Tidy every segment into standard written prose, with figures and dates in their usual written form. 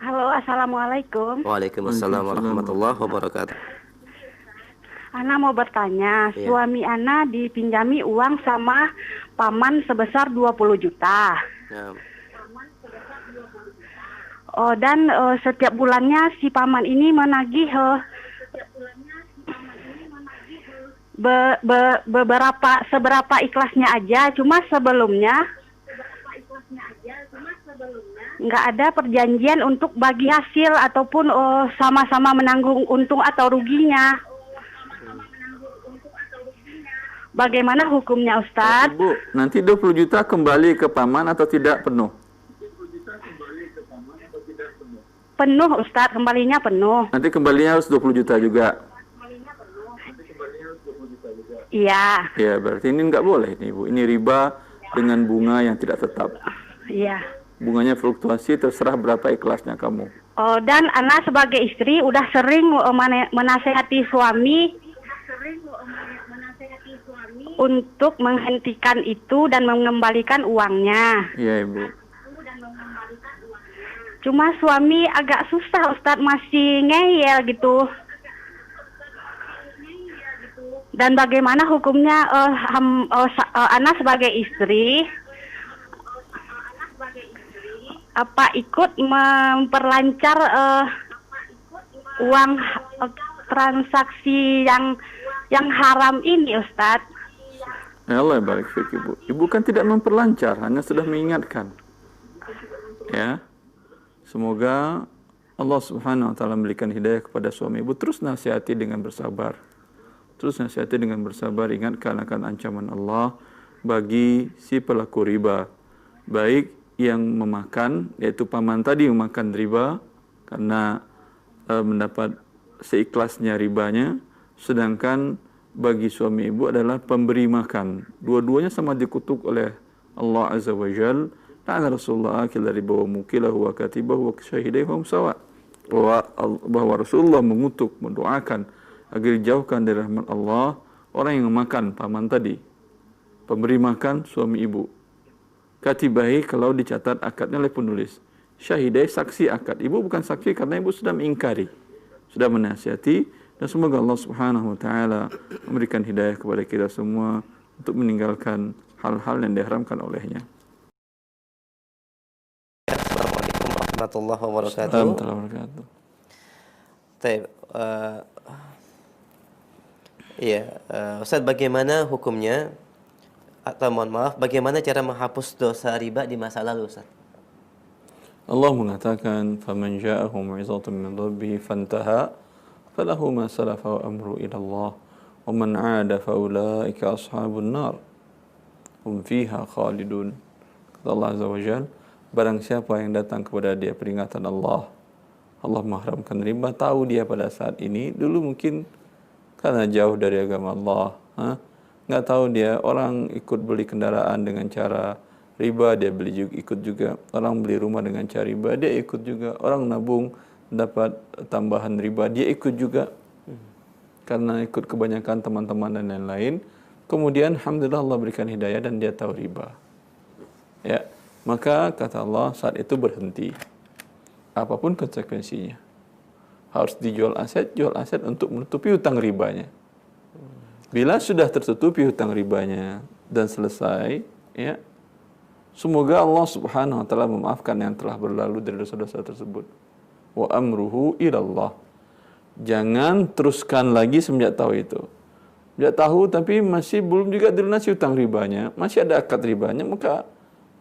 Halo, assalamualaikum. Waalaikumsalam Waalaikumsalam warahmatullahi warahmatullahi wabarakatuh. Ana mau bertanya, Iya. suami Ana dipinjami uang sama paman sebesar 20 juta. Nah, Oh, dan setiap bulannya si paman ini menagih seberapa ikhlasnya aja. Cuma sebelumnya nggak ada perjanjian untuk bagi hasil ataupun sama-sama menanggung untung atau ruginya. Bagaimana hukumnya, Ustadz? Ibu, nanti 20 juta kembali ke paman atau tidak penuh? Penuh, Ustadz, kembalinya penuh. Nanti kembalinya harus 20 juta juga. Iya, Ya, berarti ini nggak boleh nih, Bu. Ini riba dengan bunga yang tidak tetap. iya. Bunganya fluktuasi, terserah berapa ikhlasnya kamu. Oh, dan Ana sebagai istri udah sering menasehati suami untuk menghentikan itu dan mengembalikan uangnya. Iya, Ibu. Cuma suami agak susah, Ustadz, masih ngeyel gitu. Dan bagaimana hukumnya Ana sebagai istri apa ikut memperlancar uang transaksi yang haram ini, Ustadz? Allah barik fik, Ibu. Ibu kan tidak memperlancar, hanya sudah mengingatkan. Ya. Semoga Allah Subhanahu wa taala memberikan hidayah kepada suami Ibu. Terus nasihati dengan bersabar. Terus nasihati dengan bersabar, ingatkan akan ancaman Allah bagi si pelaku riba. Baik yang memakan, yaitu paman tadi memakan riba karena mendapat seikhlasnya ribanya, sedangkan bagi suami ibu adalah pemberi makan. Dua-duanya sama dikutuk oleh Allah Azza wa Jal. Ta'ala Rasulullah akila riba wa mukilahu wa katibahu wa syahidayhum sawa. Bahwa Rasulullah mengutuk, mendoakan agar dijauhkan dari rahmat Allah orang yang memakan paman tadi, pemberi makan suami ibu, katibahi kalau dicatat akadnya oleh penulis, syahidai saksi akad. Ibu bukan saksi karena ibu sudah mengingkari, sudah menasihati, dan semoga Allah Subhanahu wa taala memberikan hidayah kepada kita semua untuk meninggalkan hal-hal yang diharamkan olehnya. Assalamualaikum warahmatullahi wabarakatuh. Warahmatullahi wabarakatuh. Baik, Ustaz, bagaimana hukumnya atau mohon maaf, bagaimana cara menghapus dosa riba di masa lalu, Ustaz? Allah mengatakan, "Faman ja'ahu mau'izatun min rabbih fantaha, falahu ma salafa wa amru ila Allah, wa man 'ada fa ulaika ashabun nar, hum fiha khalidun." Kata Allah Azza wa Jalla, barang siapa yang datang kepada dia peringatan Allah, Allah mengharamkan riba, tahu dia pada saat ini, dulu mungkin karena jauh dari agama Allah, nggak tahu dia, orang ikut beli kendaraan dengan cara riba, dia beli juga, ikut juga. Orang beli rumah dengan cara riba, dia ikut juga. Orang nabung dapat tambahan riba, dia ikut juga. Karena ikut kebanyakan teman-teman dan lain-lain. Kemudian alhamdulillah Allah berikan hidayah dan dia tahu riba. Ya, maka kata Allah saat itu berhenti. Apapun konsekuensinya. Harus dijual aset, jual aset untuk menutupi hutang ribanya. Bila sudah tertutupi hutang ribanya dan selesai, ya, semoga Allah Subhanahu wa taala memaafkan yang telah berlalu dari dosa-dosa tersebut. Wa amruhu ilallah. Jangan teruskan lagi semenjak tahu itu. Semenjak tahu tapi masih belum juga dilunasi hutang ribanya, masih ada akad ribanya, maka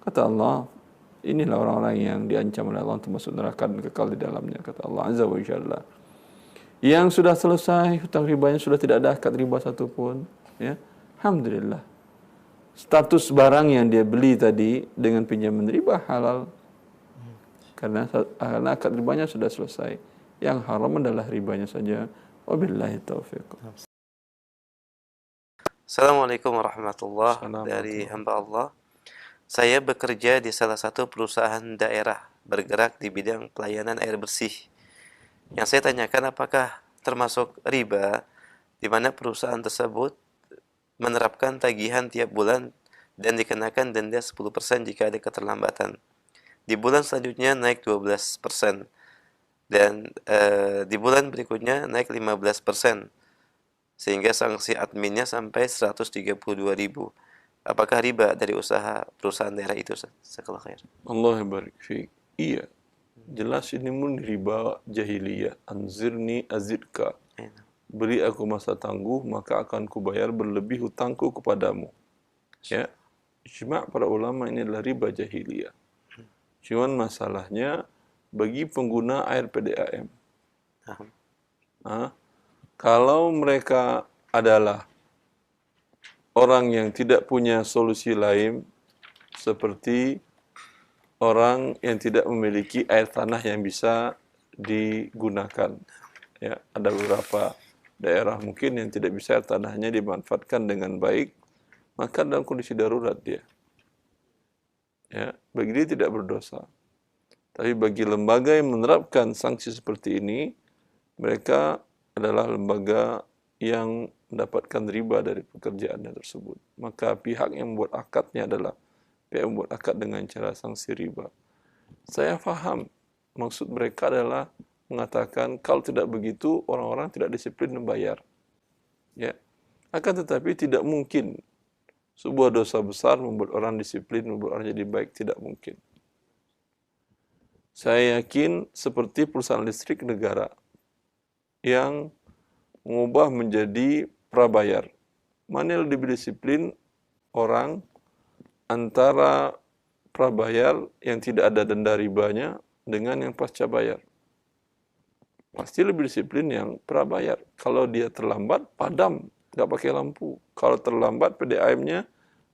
kata Allah, inilah orang-orang yang diancam oleh Allah untuk masuk neraka dan kekal di dalamnya, kata Allah Azza wa Jalla. Yang sudah selesai hutang ribanya, sudah tidak ada akad riba satupun, ya, alhamdulillah. Status barang yang dia beli tadi dengan pinjaman riba halal, karena akad ribanya sudah selesai. Yang haram adalah ribanya saja. Wabillahi taufiq. Assalamualaikum warahmatullahi wabarakatuh. Dari hamba Allah, saya bekerja di salah satu perusahaan daerah bergerak di bidang pelayanan air bersih. Yang saya tanyakan, apakah termasuk riba di mana perusahaan tersebut menerapkan tagihan tiap bulan dan dikenakan denda 10% jika ada keterlambatan. Di bulan selanjutnya naik 12%. dan di bulan berikutnya naik 15%, sehingga sanksi adminnya sampai 132.000. Apakah riba dari usaha perusahaan daerah itu, Ustaz? Jazakallahu khair. Allah barik fiik. Iya, jelas ini pun riba jahiliyah. Anzirni azidka. Iya. Beri aku masa tangguh, maka akan kubayar berlebih hutangku kepadamu. Ya, ijma' para ulama ini adalah riba jahiliyah. Cuman masalahnya bagi pengguna air PDAM. Kalau mereka adalah orang yang tidak punya solusi lain, seperti orang yang tidak memiliki air tanah yang bisa digunakan. Ya, ada beberapa daerah mungkin yang tidak bisa air tanahnya dimanfaatkan dengan baik, maka dalam kondisi darurat dia. Ya, bagi dia tidak berdosa. Tapi bagi lembaga yang menerapkan sanksi seperti ini, mereka adalah lembaga yang mendapatkan riba dari pekerjaannya tersebut. Maka pihak yang membuat akadnya adalah pihak yang membuat akad dengan cara sanksi riba. Saya faham maksud mereka adalah mengatakan kalau tidak begitu orang-orang tidak disiplin membayar. Ya. Akan tetapi tidak mungkin sebuah dosa besar membuat orang disiplin, membuat orang jadi baik, tidak mungkin. Saya yakin seperti perusahaan listrik negara yang mengubah menjadi prabayar. Mana yang lebih disiplin orang antara prabayar yang tidak ada denda ribanya dengan yang pasca bayar? Pasti lebih disiplin yang prabayar. Kalau dia terlambat, padam, nggak pakai lampu. Kalau terlambat, PDAM-nya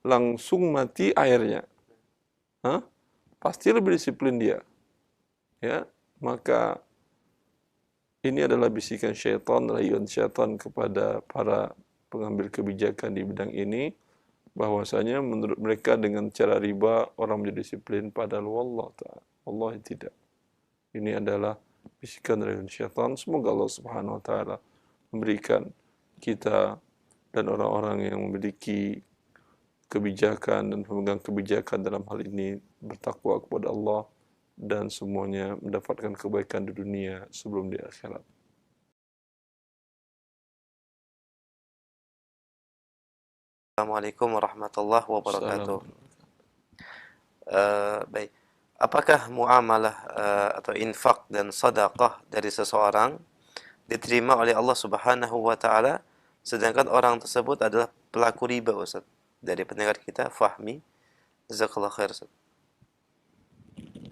langsung mati airnya. Pasti lebih disiplin dia. Ya, maka ini adalah bisikan syaitan, rayuan syaitan kepada para pengambil kebijakan di bidang ini, bahwasanya menurut mereka dengan cara riba orang menjadi disiplin, padahal wallah ta'ala, Allah tidak. Ini adalah bisikan rayuan syaitan. Semoga Allah Subhanahu wa taala memberikan kita dan orang-orang yang memiliki kebijakan dan pemegang kebijakan dalam hal ini bertakwa kepada Allah dan semuanya mendapatkan kebaikan di dunia sebelum di akhirat. Assalamualaikum warahmatullahi wabarakatuh. Baik, apakah muamalah atau infak dan sedekah dari seseorang diterima oleh Allah Subhanahu wa taala sedangkan orang tersebut adalah pelaku riba, Ustaz? Dari pendengar kita Fahmi, jazakallahu khair, Ustaz.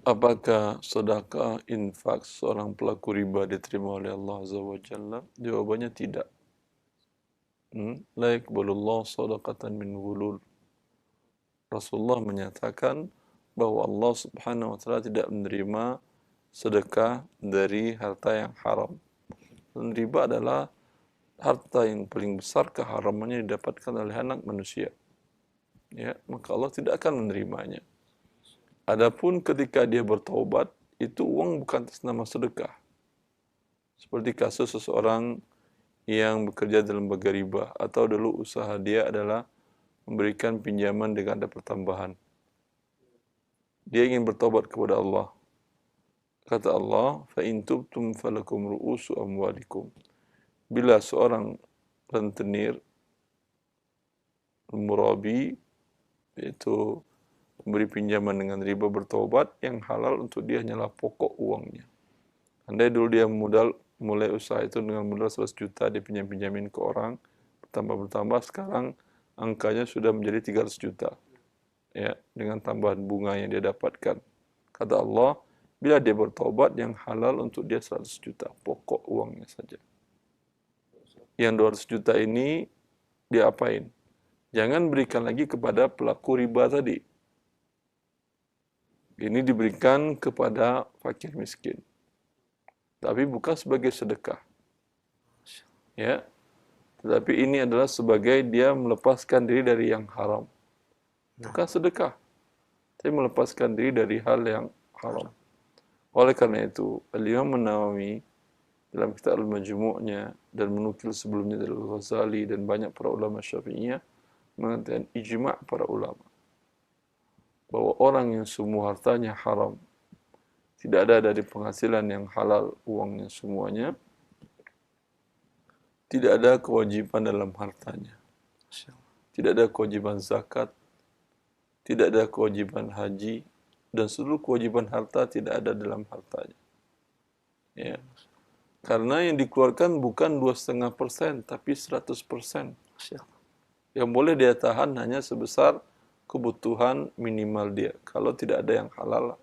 Apakah sedekah infak seorang pelaku riba diterima oleh Allah Azza wa Jalla? Jawabannya tidak. La yaqbalullahu shadaqatan min ghulul. Rasulullah menyatakan bahwa Allah Subhanahu wa taala tidak menerima sedekah dari harta yang haram. Dan riba adalah harta yang paling besar keharamannya didapatkan oleh anak manusia. Ya, maka Allah tidak akan menerimanya. Adapun ketika dia bertaubat, itu uang bukan atas nama sedekah. Seperti kasus seseorang yang bekerja dalam lembaga riba, atau dulu usaha dia adalah memberikan pinjaman dengan ada pertambahan. Dia ingin bertaubat kepada Allah. Kata Allah, فَإِن تُبْتُمْ فَلَكُمْ رُؤُوسُ أَمْوَالِكُمْ. Bila seorang rentenir, murabi, yaitu memberi pinjaman dengan riba, bertaubat, yang halal untuk dia hanyalah pokok uangnya. Andai dulu dia mulai usaha itu dengan modal 100 juta, dia pinjamin ke orang, bertambah, sekarang angkanya sudah menjadi 300 juta. Ya, dengan tambahan bunga yang dia dapatkan. Kata Allah, bila dia bertaubat, yang halal untuk dia 100 juta, pokok uangnya saja. Yang 200 juta ini dia apain? Jangan berikan lagi kepada pelaku riba tadi. Ini diberikan kepada fakir miskin. Tapi bukan sebagai sedekah. Ya. Tetapi ini adalah sebagai dia melepaskan diri dari yang haram. Bukan sedekah. Tapi melepaskan diri dari hal yang haram. Oleh karena itu, Al-Imam An-Nawawi dalam kitab Al-Majmu'-nya dan menukil sebelumnya dari Al-Ghazali dan banyak para ulama Syafi'iyah mengatakan ijma' para ulama bahwa orang yang semua hartanya haram tidak ada dari penghasilan yang halal uangnya semuanya, tidak ada kewajiban dalam hartanya, tidak ada kewajiban zakat, tidak ada kewajiban haji, dan seluruh kewajiban harta tidak ada dalam hartanya. Ya. Karena yang dikeluarkan bukan 2,5%, tapi 100%. Yang boleh dia tahan hanya sebesar kebutuhan minimal dia. Kalau tidak ada yang halal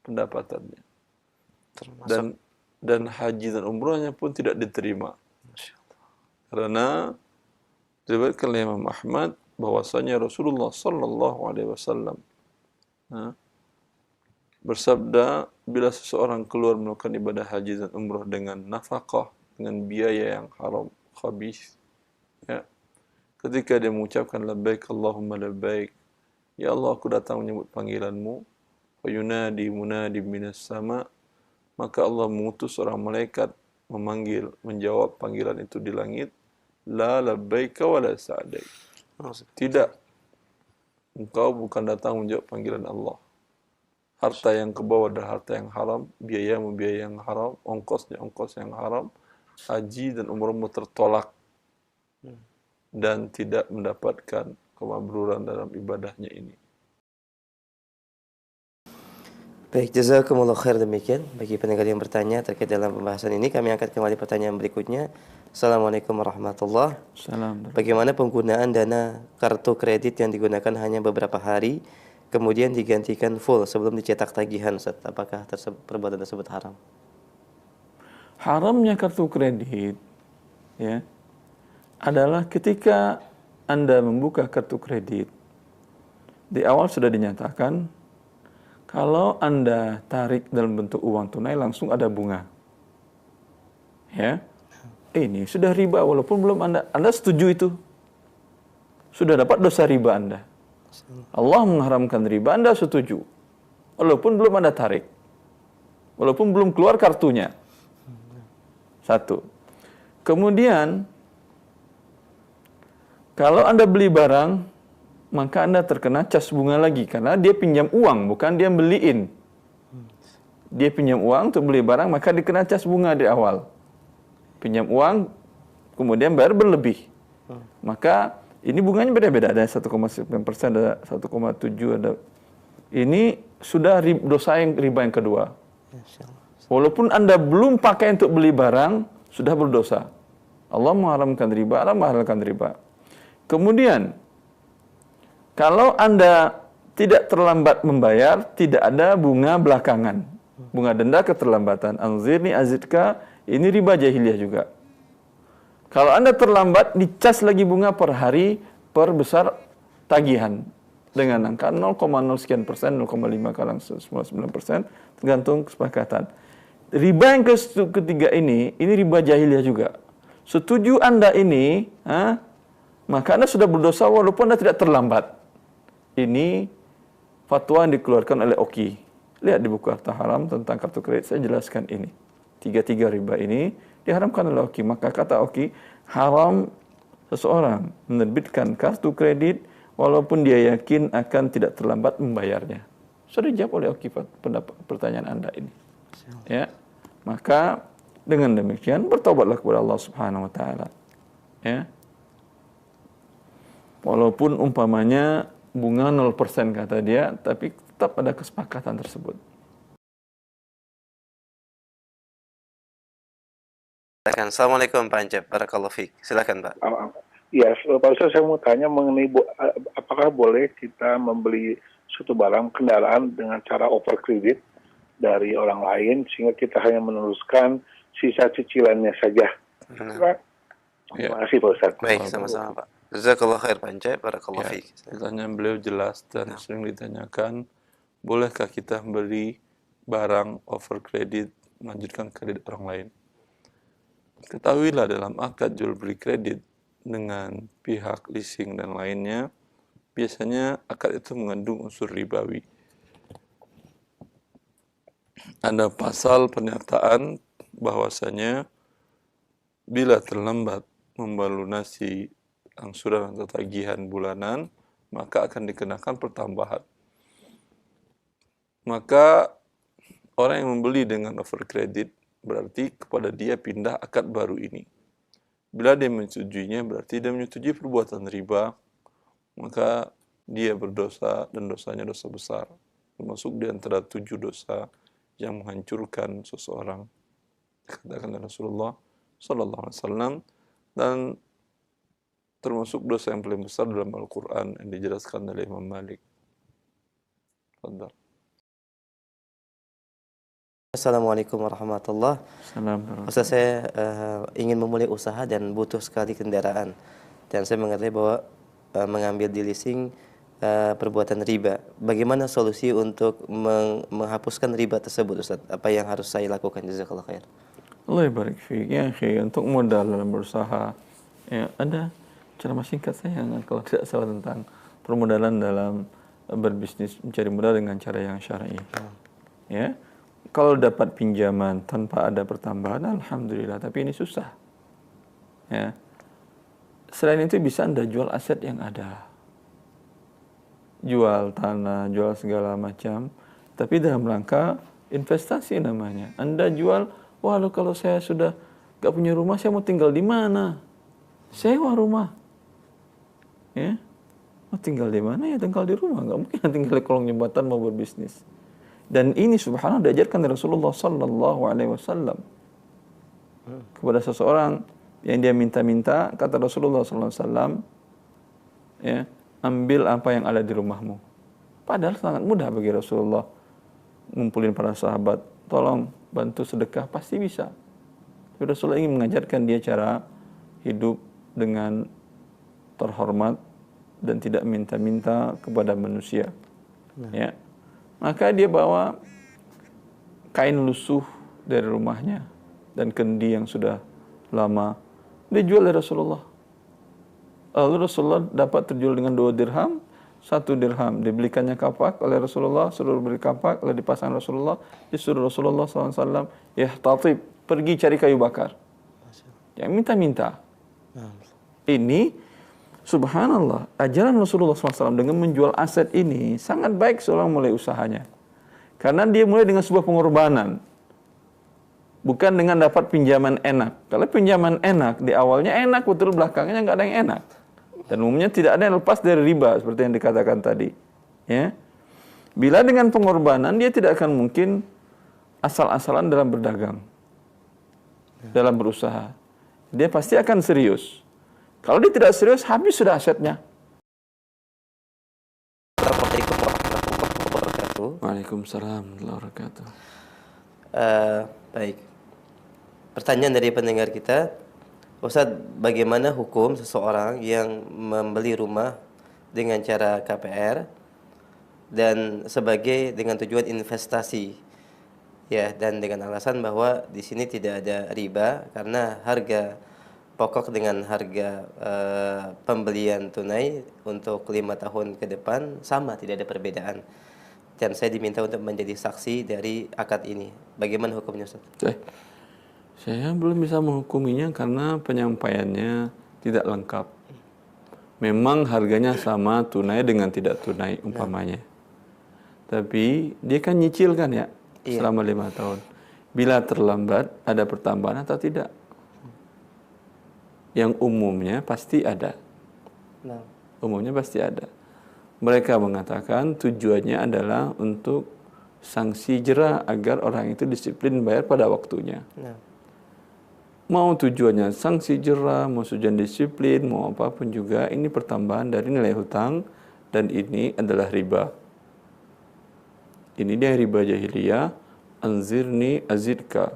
pendapatannya. Dan haji dan umrahnya pun tidak diterima. Karena diriwayatkan oleh Imam Ahmad bahwasanya Rasulullah sallallahu alaihi wasallam bersabda, bila seseorang keluar melakukan ibadah haji dan umrah dengan nafkah, dengan biaya yang haram, khabith, ya, ketika dia mengucapkan labbaik Allahumma labbaik, ya Allah aku datang menyebut panggilanmu, wa yunadi munadi minas sama, maka Allah mengutus seorang malaikat memanggil, menjawab panggilan itu di langit, la labbaika wa la sa'daik. Tidak, engkau bukan datang menjawab panggilan Allah. Harta yang kebawa adalah harta yang haram, biayamu biaya yang haram, ongkosnya ongkos yang haram, haji dan umrahmu tertolak dan tidak mendapatkan kemakburan dalam ibadahnya ini. Baik, jazakumullah khair. Demikian bagi pendengar yang bertanya terkait dalam pembahasan ini. Kami angkat kembali pertanyaan berikutnya. Assalamualaikum warahmatullahi wabarakatuh. Bagaimana penggunaan dana kartu kredit yang digunakan hanya beberapa hari, kemudian digantikan full sebelum dicetak tagihan, Ustaz? Apakah perbuatan tersebut haram? Haramnya kartu kredit, ya, adalah ketika Anda membuka kartu kredit, di awal sudah dinyatakan kalau Anda tarik dalam bentuk uang tunai langsung ada bunga. Ya. Ini sudah riba walaupun belum Anda setuju itu. Sudah dapat dosa riba Anda. Allah mengharamkan riba, Anda setuju. Walaupun belum Anda tarik. Walaupun belum keluar kartunya. Satu. Kemudian kalau Anda beli barang, maka Anda terkena cas bunga lagi karena dia pinjam uang, bukan dia beliin. Dia pinjam uang untuk beli barang, maka dikena cas bunga di awal. Pinjam uang, kemudian bayar berlebih. Maka ini bunganya beda-beda, ada 1,9%, ada 1,7%, ada. Ini sudah dosa yang riba yang kedua. Walaupun Anda belum pakai untuk beli barang, sudah berdosa. Allah mengharamkan riba, Allah menghalalkan riba. Kemudian kalau Anda tidak terlambat membayar, tidak ada bunga belakangan. Bunga denda keterlambatan. Anzirni azidka, ini riba jahiliyah juga. Kalau Anda terlambat, dicas lagi bunga per hari, per besar tagihan. Dengan angka 0,0 sekian persen, 0,5 kalang 99%, tergantung kesepakatan. Riba yang ketiga ini riba jahiliyah juga. Setuju Anda ini, maka Anda sudah berdosa walaupun Anda tidak terlambat. Ini fatwa yang dikeluarkan oleh OKI. Lihat di buku Harta Haram tentang kartu kredit, saya jelaskan ini. Tiga riba ini diharamkan oleh OKI. Maka kata OKI, haram seseorang menerbitkan kartu kredit walaupun dia yakin akan tidak terlambat membayarnya. Sudah dijawab oleh OKI pertanyaan Anda ini. Ya. Maka dengan demikian bertobatlah kepada Allah Subhanahu wa taala. Ya. Walaupun umpamanya bunga 0% kata dia, tapi tetap ada kesepakatan tersebut. Assalamualaikum Pak Anjab, barakallahu fiik. Silakan Pak. Ya, Pak Ustaz, saya mau tanya mengenai apakah boleh kita membeli suatu barang kendaraan dengan cara over kredit dari orang lain sehingga kita hanya meneruskan sisa cicilannya saja. Terima kasih Pak Ustaz. Baik, sama-sama Pak. Jazakallahu khair Pak Anjab, barakallahu fiik. Pertanyaan beliau jelas dan sering ditanyakan, bolehkah kita beli barang over kredit, melanjutkan kredit orang lain? Ketahuilah dalam akad jual beli kredit dengan pihak leasing dan lainnya, biasanya akad itu mengandung unsur ribawi. Ada pasal pernyataan bahwasanya bila terlambat melunasi angsuran atau tagihan bulanan, maka akan dikenakan pertambahan. Maka orang yang membeli dengan overcredit berarti kepada dia pindah akad baru ini. Bila dia menyetujuinya berarti dia menyetujui perbuatan riba, maka dia berdosa dan dosanya dosa besar. Termasuk di antara 7 dosa yang menghancurkan seseorang. Dikatakan oleh Rasulullah sallallahu alaihi wasallam, dan termasuk dosa yang paling besar dalam Al-Quran yang dijelaskan oleh Imam Malik. Fadhal. Assalamualaikum warahmatullahi wabarakatuh. Ustaz, saya ingin memulai usaha dan butuh sekali kendaraan. Dan saya mengerti bahwa mengambil di leasing perbuatan riba. Bagaimana solusi untuk menghapuskan riba tersebut, Ustaz? Apa yang harus saya lakukan? Jazakallah khair. Allah barik fiik. Ya, untuk modal dalam berusaha, ya, ada ceramah singkat saya kalau tidak salah tentang permodalan dalam berbisnis, mencari modal dengan cara yang syar'i. Ya. Kalau dapat pinjaman tanpa ada pertambahan, alhamdulillah, tapi ini susah. Ya. Selain itu bisa Anda jual aset yang ada. Jual tanah, jual segala macam, tapi dalam rangka investasi namanya. Anda jual, wah kalau saya sudah gak punya rumah, saya mau tinggal di mana? Sewa rumah. Ya. Mau tinggal di mana? Ya tinggal di rumah. Gak mungkin tinggal di kolong jembatan mau berbisnis. Dan ini subhanallah diajarkan dari Rasulullah sallallahu alaihi wasallam kepada seseorang yang dia minta-minta, kata Rasulullah sallallahu alaihi wasallam, ya, ambil apa yang ada di rumahmu. Padahal sangat mudah bagi Rasulullah ngumpulin para sahabat, tolong bantu sedekah, pasti bisa. Tapi Rasulullah ingin mengajarkan dia cara hidup dengan terhormat dan tidak minta-minta kepada manusia. Ya. Maka dia bawa kain lusuh dari rumahnya dan kendi yang sudah lama dijual oleh Rasulullah. Lalu Rasulullah dapat terjual dengan 2 dirham, 1 dirham dibelikannya kapak oleh Rasulullah, suruh beli kapak, lalu dipasang Rasulullah, disuruh Rasulullah SAW, tatib, pergi cari kayu bakar. Yang minta-minta. Ini subhanallah, ajaran Rasulullah SAW dengan menjual aset ini sangat baik seorang mulai usahanya. Karena dia mulai dengan sebuah pengorbanan. Bukan dengan dapat pinjaman enak. Kalau pinjaman enak, di awalnya enak, betul belakangnya nggak ada yang enak. Dan umumnya tidak ada yang lepas dari riba, seperti yang dikatakan tadi. Ya. Bila dengan pengorbanan, dia tidak akan mungkin asal-asalan dalam berdagang. Dalam berusaha. Dia pasti akan serius. Kalau dia tidak serius, habis sudah asetnya. Assalamualaikum warahmatullahi wabarakatuh. Waalaikumsalam warahmatullahi wabarakatuh. Baik. Pertanyaan dari pendengar kita, Ustaz, bagaimana hukum seseorang yang membeli rumah dengan cara KPR dan sebagai dengan tujuan investasi, ya, dan dengan alasan bahwa di sini tidak ada riba karena harga pokok dengan harga pembelian tunai untuk 5 tahun ke depan sama, tidak ada perbedaan. Dan saya diminta untuk menjadi saksi dari akad ini. Bagaimana hukumnya, Ustaz? Saya belum bisa menghukuminya karena penyampaiannya tidak lengkap. Memang harganya sama tunai dengan tidak tunai umpamanya. Tapi dia kan nyicil kan ya, selama 5 tahun. Bila terlambat ada pertambahan atau tidak? Yang umumnya pasti ada. Umumnya pasti ada. Mereka mengatakan tujuannya adalah untuk sanksi jera agar orang itu disiplin bayar pada waktunya. Mau tujuannya sanksi jera, mau tujuan disiplin, mau apapun juga, ini pertambahan dari nilai hutang dan ini adalah riba. Ini dia riba jahiliyah. Anzirni azidka.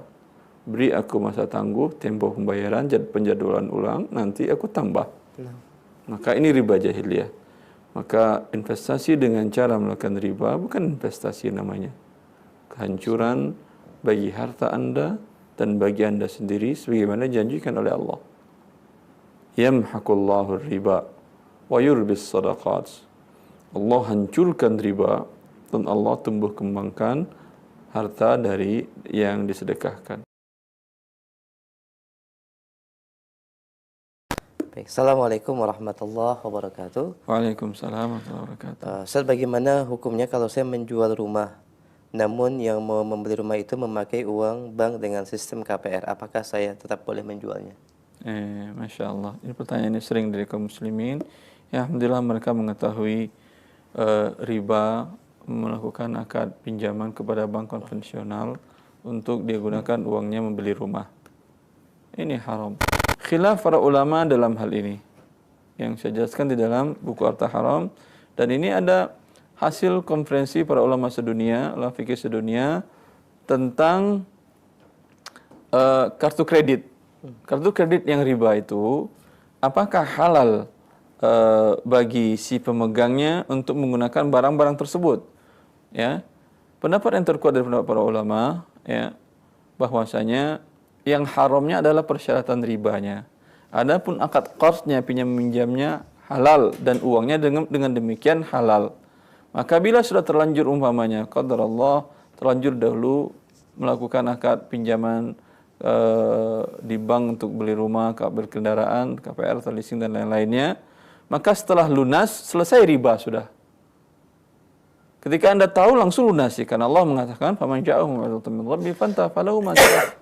Beri aku masa tangguh, tempo pembayaran, penjadwalan ulang, nanti aku tambah. Maka ini riba jahiliyah. Maka investasi dengan cara melakukan riba bukan investasi namanya. Kehancuran bagi harta Anda dan bagi Anda sendiri sebagaimana dijanjikan oleh Allah. Yamhaqullahu riba wa yurbis sadaqat. Allah hancurkan riba dan Allah tumbuh kembangkan harta dari yang disedekahkan. Baik. Assalamualaikum warahmatullahi wabarakatuh. Waalaikumsalam warahmatullahi wabarakatuh. Ustaz, bagaimana hukumnya kalau saya menjual rumah namun yang mau membeli rumah itu memakai uang bank dengan sistem KPR, apakah saya tetap boleh menjualnya? Masya Allah. Ini pertanyaan ini sering dari kaum muslimin. Ya, alhamdulillah mereka mengetahui riba, melakukan akad pinjaman kepada bank konvensional untuk dia gunakan uangnya membeli rumah. Ini haram. Khilaf para ulama dalam hal ini, yang saya jelaskan di dalam buku Harta Haram, dan ini ada hasil konferensi para ulama sedunia, ulama fikih sedunia tentang kartu kredit. Kartu kredit yang riba itu apakah halal bagi si pemegangnya untuk menggunakan barang-barang tersebut? Ya, pendapat yang terkuat dari pendapat para ulama, ya, bahwasanya yang haramnya adalah persyaratan ribanya. Adapun akad qardnya, pinjam minjamnya halal dan uangnya dengan demikian halal. Maka bila sudah terlanjur umpamanya qadarullah terlanjur dahulu melakukan akad pinjaman di bank untuk beli rumah, berkendaraan, KPR, leasing dan lain-lainnya, maka setelah lunas selesai riba sudah. Ketika Anda tahu langsung lunasi, karena Allah mengatakan faman ja'ahu mau'izatun min rabbih fantaha falahu ma salaf.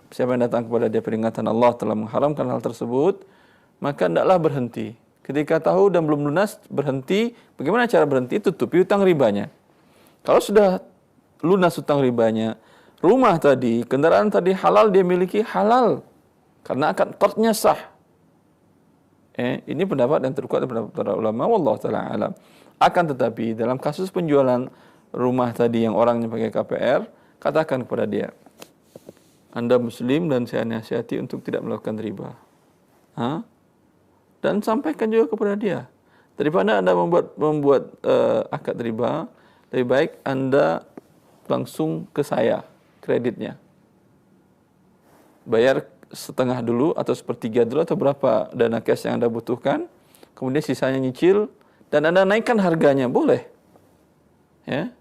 Siapa yang datang kepada dia peringatan Allah telah mengharamkan hal tersebut, maka hendaklah berhenti. Ketika tahu dan belum lunas berhenti, bagaimana cara berhenti? Tutupi hutang ribanya. Kalau sudah lunas hutang ribanya, rumah tadi, kendaraan tadi halal dia miliki, halal. Karena akad qardnya sah. Ini pendapat yang terkuat dari para ulama, wallahu taala alam. Akan tetapi dalam kasus penjualan rumah tadi yang orangnya pakai KPR, katakan kepada dia, Anda muslim dan saya nasihati untuk tidak melakukan riba. Dan sampaikan juga kepada dia. Daripada Anda membuat akad riba, lebih baik Anda langsung ke saya kreditnya. Bayar setengah dulu atau sepertiga dulu atau berapa dana cash yang Anda butuhkan, kemudian sisanya nyicil dan Anda naikkan harganya, boleh. Ya.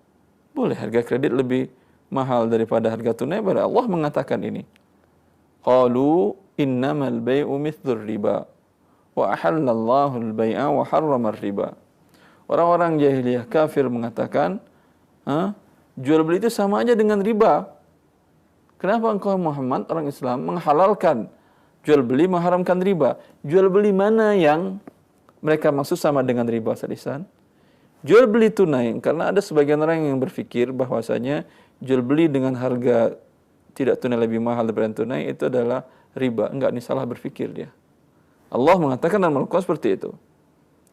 Boleh, harga kredit lebih mahal daripada harga tunai, pada Allah mengatakan ini. Qalu innamal bai'u mithlur riba wa ahallallahu al-bai'a wa harrama ar-riba. Orang-orang jahiliyah kafir mengatakan, jual beli itu sama aja dengan riba. Kenapa engkau Muhammad orang Islam menghalalkan jual beli, mengharamkan riba? Jual beli mana yang mereka maksud sama dengan riba, Sadisan? Jual beli tunai, karena ada sebagian orang yang berpikir bahwasanya jual beli dengan harga tidak tunai lebih mahal daripada tunai itu adalah riba. Enggak, ini salah berpikir dia. Allah mengatakan dalam Al-Quran seperti itu.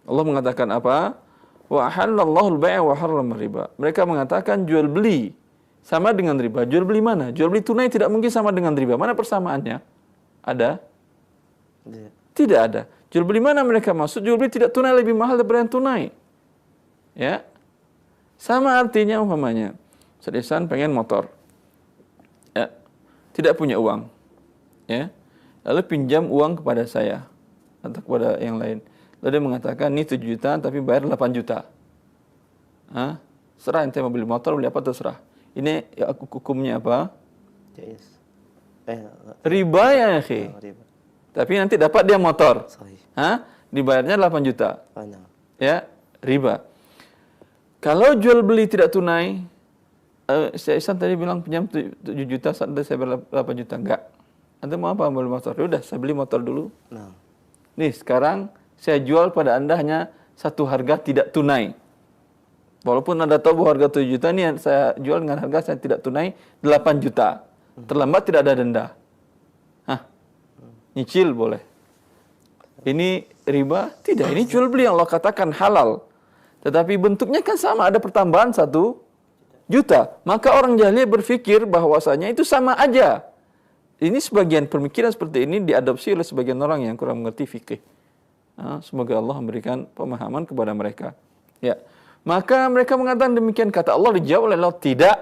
Allah mengatakan apa? Wa ahallallahu al-bai'a wa harrama riba. Mereka mengatakan jual beli sama dengan riba. Jual beli mana? Jual beli tunai tidak mungkin sama dengan riba. Mana persamaannya? Ada? Tidak ada. Jual beli mana mereka maksud? Jual beli tidak tunai lebih mahal daripada yang tunai. Ya. Sama artinya umpamanya, Sadisan pengen motor. Ya. Tidak punya uang. Ya. Lalu pinjam uang kepada saya atau kepada yang lain. Lalu dia mengatakan, ini 7 juta tapi bayar 8 juta. Serah ente mau beli motor, beli apa terserah. Ini ya, hukumnya apa? Riba ya, akhi. Tapi nanti dapat dia motor. Dibayarnya 8 juta. Ya, riba. Kalau jual beli tidak tunai, saya Ihsan tadi bilang pinjam 7 juta, saat saya bayar 8 juta. Enggak. Anda mau apa? Beli motor? Udah, saya beli motor dulu. Nih, sekarang saya jual pada Anda hanya satu harga tidak tunai. Walaupun Anda tahu bahwa harga 7 juta ini saya jual dengan harga saya tidak tunai 8 juta. Terlambat tidak ada denda. Nyicil boleh. Ini riba? Tidak, ini jual beli yang Allah katakan halal. Tetapi bentuknya kan sama, ada pertambahan 1 juta. Maka orang jahiliyah berpikir bahwasanya itu sama aja. Ini sebagian pemikiran seperti ini diadopsi oleh sebagian orang yang kurang mengerti fikih. Semoga Allah memberikan pemahaman kepada mereka. Ya. Maka mereka mengatakan demikian, kata Allah, dijawab oleh Allah, tidak.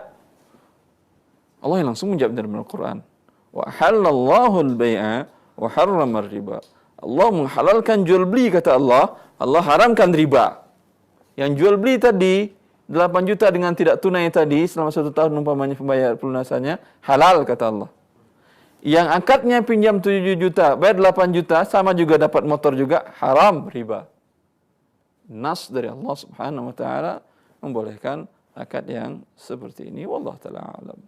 Allah yang langsung menjawab dalam Al-Quran. Wa halallahu al-bai'a wa harrama ar-riba. Allah menghalalkan jual beli, kata Allah. Allah haramkan riba. Yang jual beli tadi 8 juta dengan tidak tunai tadi selama 1 tahun umpamanya pembayar pelunasannya halal, kata Allah. Yang akadnya pinjam 7 juta, bayar 8 juta, sama juga dapat motor juga, haram riba. Nas dari Allah Subhanahu wa taala membolehkan akad yang seperti ini. Wallahu taala alam.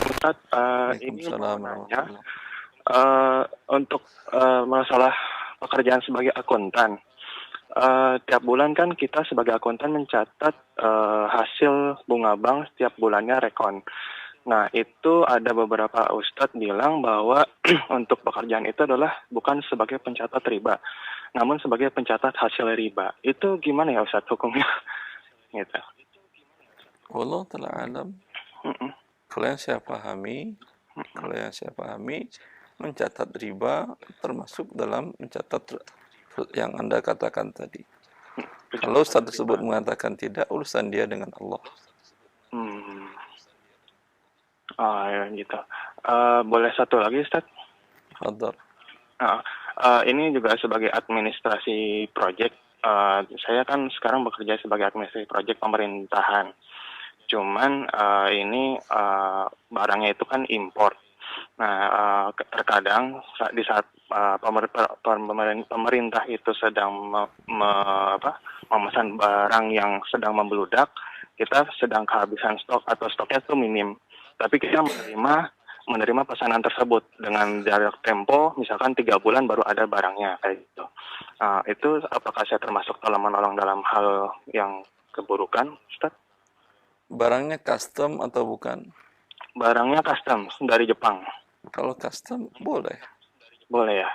Ustaz, ini Waalaikumsalam mau nanya warahmatullahi. untuk masalah pekerjaan sebagai akuntan. Tiap bulan kan kita sebagai akuntan mencatat hasil bunga bank setiap bulannya rekon. Nah, itu ada beberapa ustadz bilang bahwa untuk pekerjaan itu adalah bukan sebagai pencatat riba, namun sebagai pencatat hasil riba. Itu gimana ya Ustadz hukumnya? Gitu. Wallahu taala alam. Kalau yang saya pahami, mencatat riba termasuk dalam mencatat yang Anda katakan tadi. Kalau Ustaz tersebut mengatakan tidak, urusan dia dengan Allah. Ya gitu. Boleh satu lagi Ustaz? Fadhal. Ini juga sebagai administrasi proyek. Saya kan sekarang bekerja sebagai administrasi proyek pemerintahan. Cuman ini barangnya itu kan import. Nah, terkadang di saat pemerintah itu sedang memesan barang yang sedang membludak, kita sedang kehabisan stok atau stoknya itu minim. Tapi kita menerima pesanan tersebut dengan jarak tempo, misalkan 3 bulan baru ada barangnya kayak gitu. Itu apakah saya termasuk menolong dalam hal yang keburukan, Ustaz? Barangnya custom atau bukan? Barangnya custom dari Jepang. Kalau custom boleh. Boleh ya.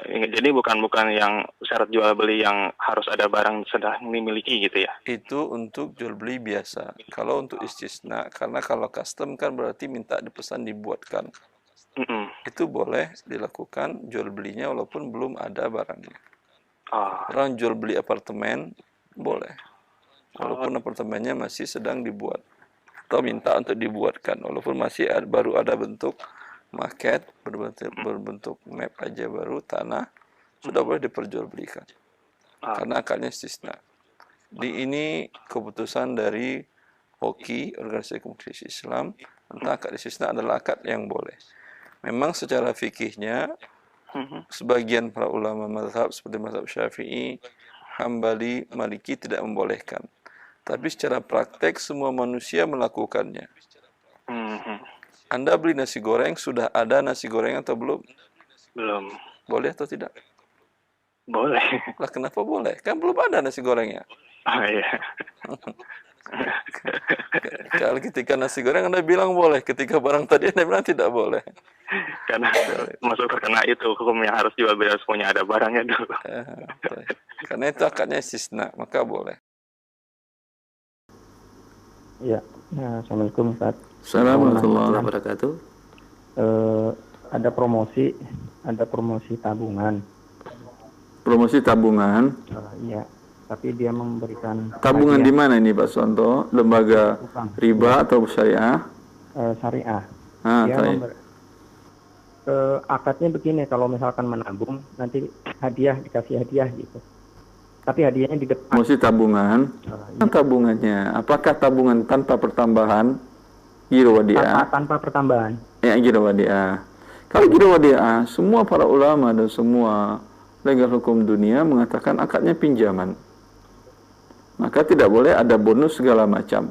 Jadi bukan yang syarat jual beli yang harus ada barang sedang dimiliki gitu ya. Itu untuk jual beli biasa. Kalau untuk istisna, karena kalau custom kan berarti minta dipesan dibuatkan. Itu boleh dilakukan jual belinya walaupun belum ada barangnya. Orang jual beli apartemen boleh. Walaupun apartemennya masih sedang dibuat. Atau minta untuk dibuatkan walaupun masih baru ada bentuk maket, berbentuk map aja baru tanah, sudah boleh diperjualbelikan. Karena akadnya istisna. Ini keputusan dari HOKI, Organisasi Komunikasi Islam, tentang akad istisna adalah akad yang boleh. Memang secara fikihnya sebagian para ulama mazhab seperti mazhab Syafi'i, Hambali, Maliki tidak membolehkan. Tapi secara praktek semua manusia melakukannya. Anda beli nasi goreng, sudah ada nasi goreng atau belum? Belum. Boleh atau tidak? Boleh. Lah kenapa boleh? Kan belum ada nasi gorengnya. Iya. Kalau ketika nasi goreng Anda bilang boleh, ketika barang tadi Anda bilang tidak boleh. Karena masuk terkena itu hukum yang harus jual beli semuanya ada barangnya dulu. Karena itu akadnya istisna, maka boleh. Ya, Assalamualaikum Ustaz. Assalamualaikum warahmatullahi wabarakatuh. Ada promosi tabungan. Promosi tabungan? Iya, tapi dia memberikan tabungan di mana ini Pak Suwanto? Lembaga riba atau syariah? Syariah. Dia akadnya begini, kalau misalkan menabung nanti dikasih hadiah gitu. Tapi hadiahnya di depan. Promosi tabungan. Tabungannya, apakah tabungan tanpa pertambahan? Giro wadiah. Tanpa pertambahan. Ya, giro wadiah. Kalau giro wadiah, semua para ulama dan semua legal hukum dunia mengatakan akadnya pinjaman. Maka tidak boleh ada bonus segala macam.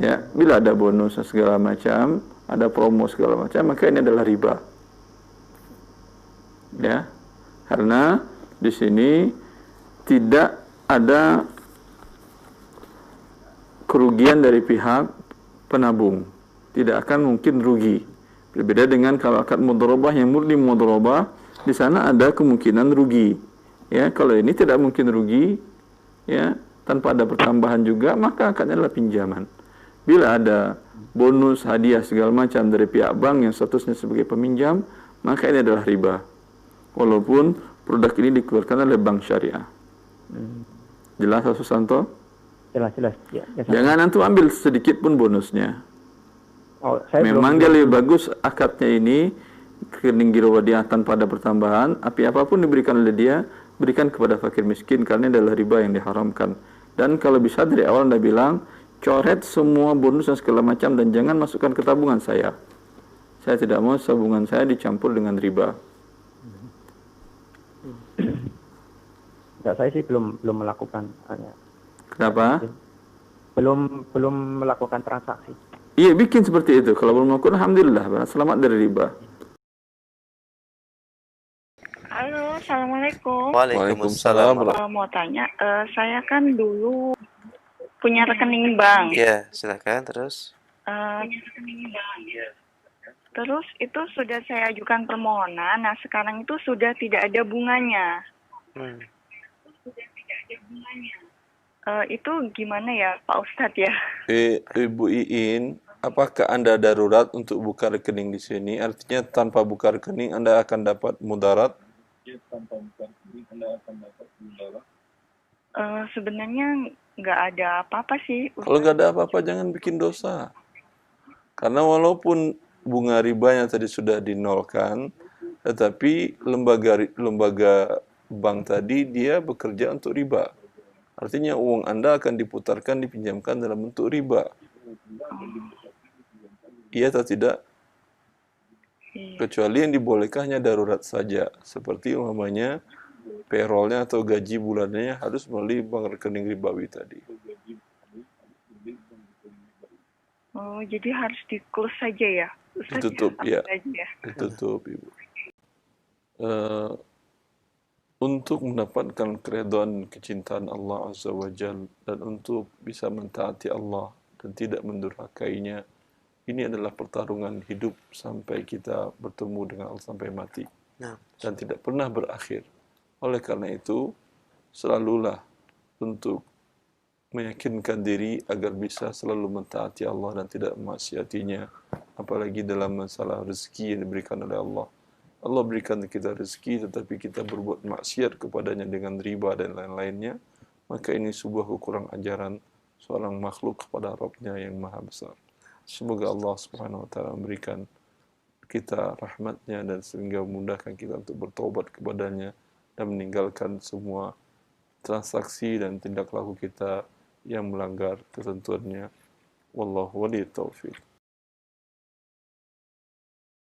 Ya, bila ada bonus segala macam, ada promo segala macam, maka ini adalah riba. Ya. Karena di sini tidak ada kerugian dari pihak penabung, tidak akan mungkin rugi. Berbeda dengan kalau akad mudharabah yang murni mudharabah, di sana ada kemungkinan rugi. Ya, kalau ini tidak mungkin rugi, ya, tanpa ada pertambahan juga, maka akadnya adalah pinjaman. Bila ada bonus, hadiah segala macam dari pihak bank yang statusnya sebagai peminjam, maka ini adalah riba. Walaupun produk ini dikeluarkan oleh bank syariah. Jelas Pak Susanto? Jelas. Ya, jangan antum ambil sedikit pun bonusnya. Memang belum dia lebih bagus akadnya ini rekening giro wadiah tanpa ada pertambahan. Apapun diberikan oleh dia, berikan kepada fakir miskin karena adalah riba yang diharamkan. Dan kalau bisa dari awal Anda bilang, coret semua bonus dan segala macam dan jangan masukkan ke tabungan saya. Saya tidak mau tabungan saya dicampur dengan riba. Ya, saya sih belum melakukan, hanya Kenapa? belum melakukan transaksi. Iya, bikin seperti itu. Kalau belum melakukan, alhamdulillah, selamat dari riba. Halo, Assalamualaikum. Waalaikumsalam. Mau tanya, saya kan dulu punya rekening bank. Iya, silakan terus. Terus itu sudah saya ajukan permohonan. Nah, sekarang itu sudah tidak ada bunganya. Itu gimana ya, Pak Ustadz ya? Ibu Iin, apakah Anda darurat untuk buka rekening di sini? Artinya tanpa buka rekening Anda akan dapat mudarat? Sebenarnya nggak ada apa-apa sih. Kalau nggak ada apa-apa, jangan bikin dosa. Karena walaupun bunga ribanya tadi sudah dinolkan, tetapi lembaga bank tadi dia bekerja untuk riba. Artinya uang Anda akan diputarkan, dipinjamkan dalam bentuk riba. Iya atau tidak? Kecuali yang dibolehkan hanya darurat saja. Seperti umpamanya payroll-nya atau gaji bulannya harus melalui bank rekening ribawi tadi. Oh, jadi harus di-close saja ya? Ustadz, Ditutup, ya. ya. Ditutup, Ibu. Untuk mendapatkan keridhaan kecintaan Allah Azza wa Jalla dan untuk bisa mentaati Allah dan tidak mendurhakainya, ini adalah pertarungan hidup sampai kita bertemu dengan Allah sampai mati dan tidak pernah berakhir. Oleh karena itu, selalulah untuk meyakinkan diri agar bisa selalu mentaati Allah dan tidak memaksiatinya, apalagi dalam masalah rezeki yang diberikan oleh Allah. Allah berikan kita rezeki tetapi kita berbuat maksiat kepadanya dengan riba dan lain-lainnya, maka ini sebuah kekurangan ajaran seorang makhluk kepada Rabb-Nya yang maha besar. Semoga Allah Subhanahu wa taala memberikan kita rahmat-Nya dan sehingga memudahkan kita untuk bertobat kepadanya dan meninggalkan semua transaksi dan tindak laku kita yang melanggar ketentuannya. Wallahu waliyut taufiq.